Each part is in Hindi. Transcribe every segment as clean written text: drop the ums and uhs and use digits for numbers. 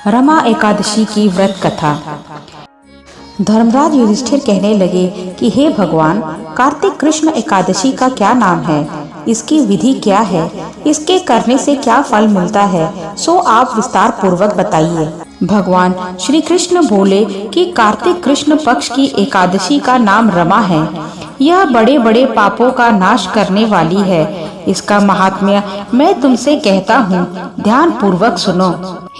रमा एकादशी की व्रत कथा। धर्मराज युधिष्ठिर कहने लगे कि हे भगवान, कार्तिक कृष्ण एकादशी का क्या नाम है, इसकी विधि क्या है, इसके करने से क्या फल मिलता है, सो आप विस्तार पूर्वक बताइए। भगवान श्री कृष्ण बोले कि कार्तिक कृष्ण पक्ष की एकादशी का नाम रमा है। यह बड़े बड़े पापों का नाश करने वाली है। इसका महात्म्य मैं तुमसे कहता हूँ, ध्यान पूर्वक सुनो।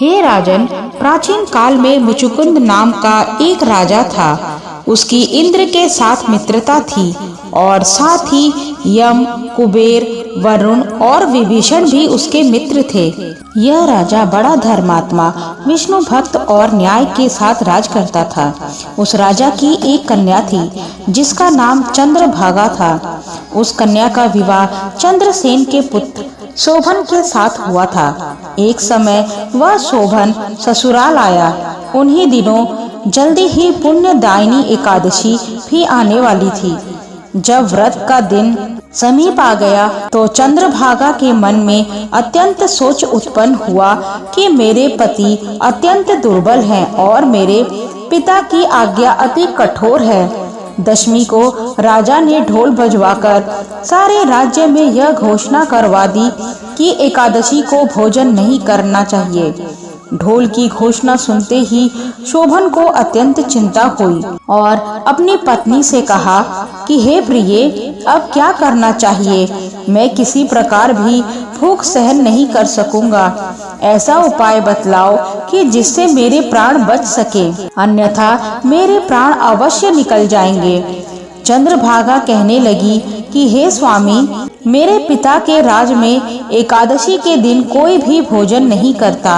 हे राजन, प्राचीन काल में मुचुकुंद नाम का एक राजा था। उसकी इंद्र के साथ मित्रता थी और साथ ही यम, कुबेर, वरुण और विभीषण भी उसके मित्र थे। यह राजा बड़ा धर्मात्मा, विष्णु भक्त और न्याय के साथ राज करता था। उस राजा की एक कन्या थी जिसका नाम चंद्रभागा था। उस कन्या का विवाह चंद्रसेन के पुत्र शोभन के साथ हुआ था। एक समय वह शोभन ससुराल आया। उन्हीं दिनों जल्दी ही पुण्यदायिनी एकादशी भी आने वाली थी। जब व्रत का दिन समीप आ गया तो चंद्रभागा के मन में अत्यंत सोच उत्पन्न हुआ कि मेरे पति अत्यंत दुर्बल हैं और मेरे पिता की आज्ञा अति कठोर है। दशमी को राजा ने ढोल बजवाकर सारे राज्य में यह घोषणा करवा दी कि एकादशी को भोजन नहीं करना चाहिए। ढोल की घोषणा सुनते ही शोभन को अत्यंत चिंता हुई और अपनी पत्नी से कहा कि हे प्रिये, अब क्या करना चाहिए? मैं किसी प्रकार भी भूख सहन नहीं कर सकूंगा। ऐसा उपाय बतलाओ कि जिससे मेरे प्राण बच सके, अन्यथा मेरे प्राण अवश्य निकल जाएंगे। चंद्रभागा कहने लगी कि हे स्वामी, मेरे पिता के राज में एकादशी के दिन कोई भी भोजन नहीं करता।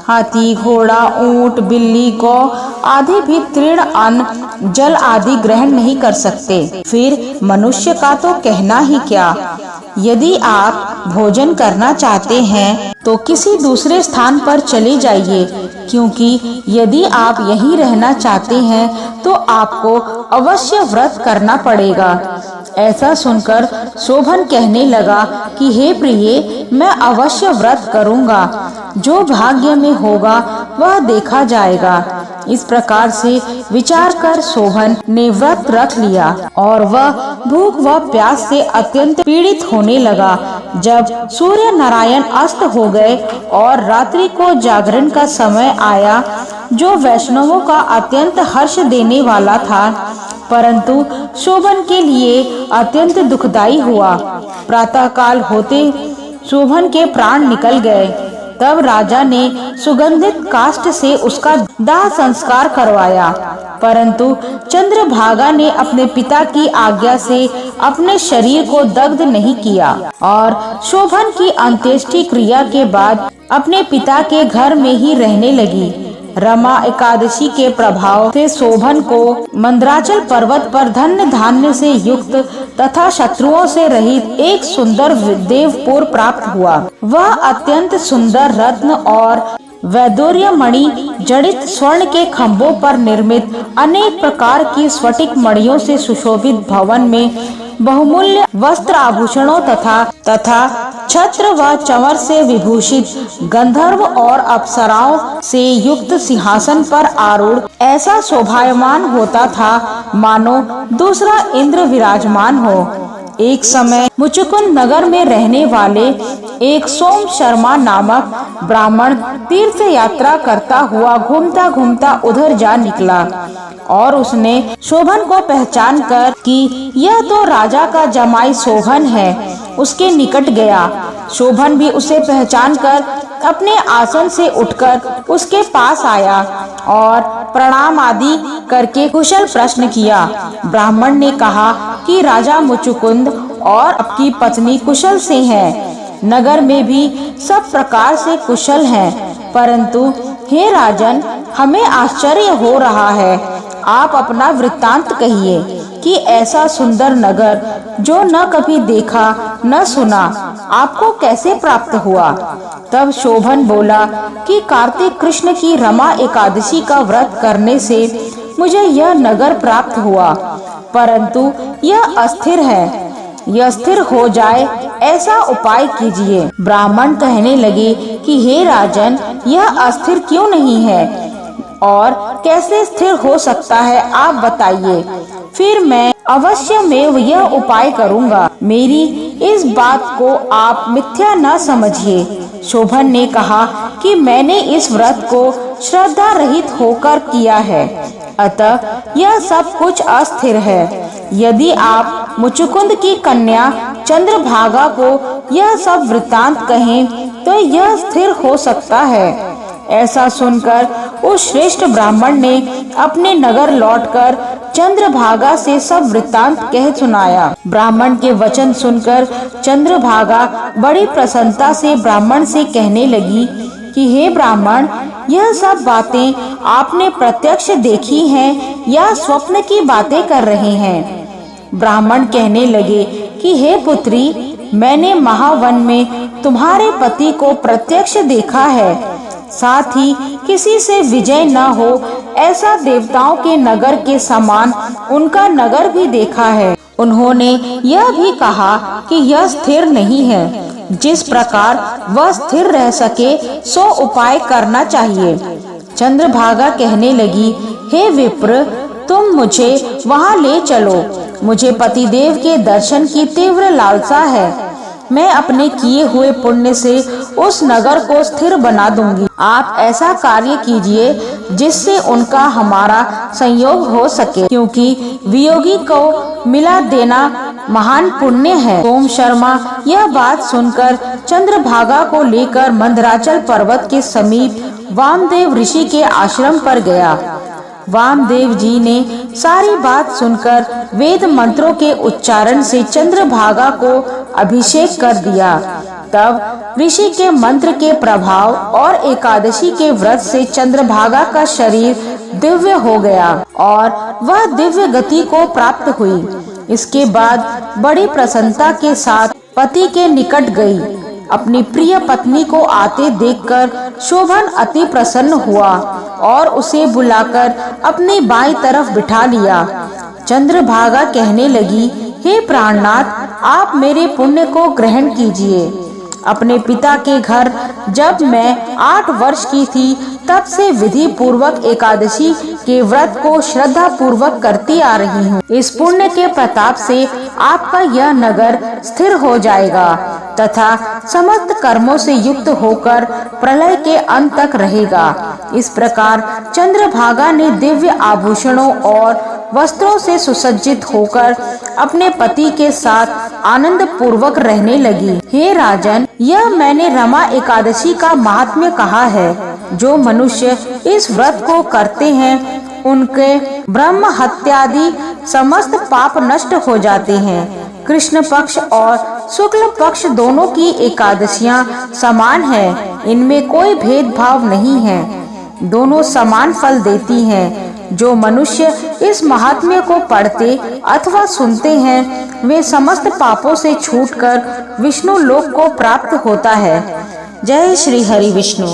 हाथी, घोड़ा, ऊंट, बिल्ली, गौ आदि भी तृण, अन्न, जल आदि ग्रहण नहीं कर सकते। फिर मनुष्य का तो कहना ही क्या। यदि आप भोजन करना चाहते हैं तो किसी दूसरे स्थान पर चले जाइए, क्योंकि यदि आप यहीं रहना चाहते हैं तो आपको अवश्य व्रत करना पड़ेगा। ऐसा सुनकर शोभन कहने लगा कि हे प्रिये, मैं अवश्य व्रत करूंगा। जो भाग्य में होगा वह देखा जाएगा। इस प्रकार से विचार कर शोभन ने व्रत रख लिया और वह भूख व प्यास से अत्यंत पीड़ित होने लगा। जब सूर्य नारायण अस्त हो गए और रात्रि को जागरण का समय आया, जो वैष्णवों का अत्यंत हर्ष देने वाला था, परंतु शोभन के लिए अत्यंत दुखदायी हुआ। प्रातः काल होते शोभन के प्राण निकल गए। तब राजा ने सुगंधित काष्ठ से उसका दाह संस्कार करवाया, परंतु चंद्रभागा ने अपने पिता की आज्ञा से अपने शरीर को दग्ध नहीं किया और शोभन की अंत्येष्टि क्रिया के बाद अपने पिता के घर में ही रहने लगी। रमा एकादशी के प्रभाव से शोभन को मंदराचल पर्वत पर धन्य धान्य से युक्त तथा शत्रुओं से रहित एक सुंदर देवपुर प्राप्त हुआ। वह अत्यंत सुंदर रत्न और वैदूर्य मणि जड़ित स्वर्ण के खंभों पर निर्मित अनेक प्रकार की स्फटिक मणियों से सुशोभित भवन में बहुमूल्य वस्त्र आभूषणों तथा छत्र व चंवर से विभूषित गंधर्व और अप्सराओं से युक्त सिंहासन पर आरूढ़ ऐसा शोभायमान होता था मानो दूसरा इंद्र विराजमान हो। एक समय मुचुकुंद नगर में रहने वाले एक सोम शर्मा नामक ब्राह्मण तीर्थ यात्रा करता हुआ घूमता घूमता उधर जा निकला और उसने शोभन को पहचान कर कि यह तो राजा का जमाई शोभन है, उसके निकट गया। शोभन भी उसे पहचान कर अपने आसन से उठकर उसके पास आया और प्रणाम आदि करके कुशल प्रश्न किया। ब्राह्मण ने कहा कि राजा मुचुकुंद और आपकी पत्नी कुशल से हैं। नगर में भी सब प्रकार से कुशल हैं, परंतु हे राजन, हमें आश्चर्य हो रहा है। आप अपना वृत्तांत कहिए कि ऐसा सुंदर नगर जो न कभी देखा न सुना, आपको कैसे प्राप्त हुआ? तब शोभन बोला कि कार्तिक कृष्ण की रमा एकादशी का व्रत करने से मुझे यह नगर प्राप्त हुआ, परंतु यह अस्थिर है। यह स्थिर हो जाए ऐसा उपाय कीजिए। ब्राह्मण कहने लगे कि हे राजन, यह अस्थिर क्यों नहीं है और कैसे स्थिर हो सकता है, आप बताइए। फिर मैं अवश्य में यह उपाय करूँगा। मेरी इस बात को आप मिथ्या न समझिए। शोभन ने कहा कि मैंने इस व्रत को श्रद्धा रहित होकर किया है, अतः यह सब कुछ अस्थिर है। यदि आप मुचुकुंद की कन्या चंद्रभागा को यह सब वृत्तांत कहें तो यह स्थिर हो सकता है। ऐसा सुनकर उस श्रेष्ठ ब्राह्मण ने अपने नगर लौटकर चंद्रभागा से सब वृत्तांत कह सुनाया। ब्राह्मण के वचन सुनकर चंद्रभागा बड़ी प्रसन्नता से ब्राह्मण से कहने लगी कि हे ब्राह्मण, यह सब बातें आपने प्रत्यक्ष देखी हैं या स्वप्न की बातें कर रहे हैं। ब्राह्मण कहने लगे कि हे पुत्री, मैंने महावन में तुम्हारे पति को प्रत्यक्ष देखा है, साथ ही किसी से विजय न हो ऐसा देवताओं के नगर के समान उनका नगर भी देखा है। उन्होंने यह भी कहा कि यह स्थिर नहीं है। जिस प्रकार वह स्थिर रह सके सो उपाय करना चाहिए। चंद्रभागा कहने लगी, हे विप्र, तुम मुझे वहाँ ले चलो। मुझे पतिदेव के दर्शन की तीव्र लालसा है। मैं अपने किए हुए पुण्य से उस नगर को स्थिर बना दूंगी। आप ऐसा कार्य कीजिए जिससे उनका हमारा संयोग हो सके, क्योंकि वियोगी को मिला देना महान पुण्य है। सोम शर्मा यह बात सुनकर चंद्रभागा को लेकर मंदराचल पर्वत के समीप वामदेव ऋषि के आश्रम पर गया। वामदेव जी ने सारी बात सुनकर वेद मंत्रों के उच्चारण से चंद्रभागा को अभिषेक कर दिया। तब ऋषि के मंत्र के प्रभाव और एकादशी के व्रत से चंद्रभागा का शरीर दिव्य हो गया और वह दिव्य गति को प्राप्त हुई। इसके बाद बड़ी प्रसन्नता के साथ पति के निकट गई। अपनी प्रिय पत्नी को आते देखकर शोभन अति प्रसन्न हुआ और उसे बुलाकर अपनी बाईं तरफ बिठा लिया। चंद्रभागा कहने लगी, हे प्राणनाथ, आप मेरे पुण्य को ग्रहण कीजिए। अपने पिता के घर जब मैं 8 वर्ष की थी तब से विधि पूर्वक एकादशी के व्रत को श्रद्धा पूर्वक करती आ रही हूँ। इस पुण्य के प्रताप से आपका यह नगर स्थिर हो जाएगा तथा समस्त कर्मों से युक्त होकर प्रलय के अंत तक रहेगा। इस प्रकार चंद्रभागा ने दिव्य आभूषणों और वस्त्रों से सुसज्जित होकर अपने पति के साथ आनंद पूर्वक रहने लगी। हे राजन, यह मैंने रमा एकादशी का महात्म्य कहा है। जो मनुष्य इस व्रत को करते हैं उनके ब्रह्म हत्यादि समस्त पाप नष्ट हो जाते हैं। कृष्ण पक्ष और शुक्ल पक्ष दोनों की एकादशियां समान हैं। इनमें कोई भेदभाव नहीं है, दोनों समान फल देती हैं। जो मनुष्य इस महात्म्य को पढ़ते अथवा सुनते हैं वे समस्त पापों से छूटकर विष्णु लोक को प्राप्त होता है। जय श्री हरि विष्णु।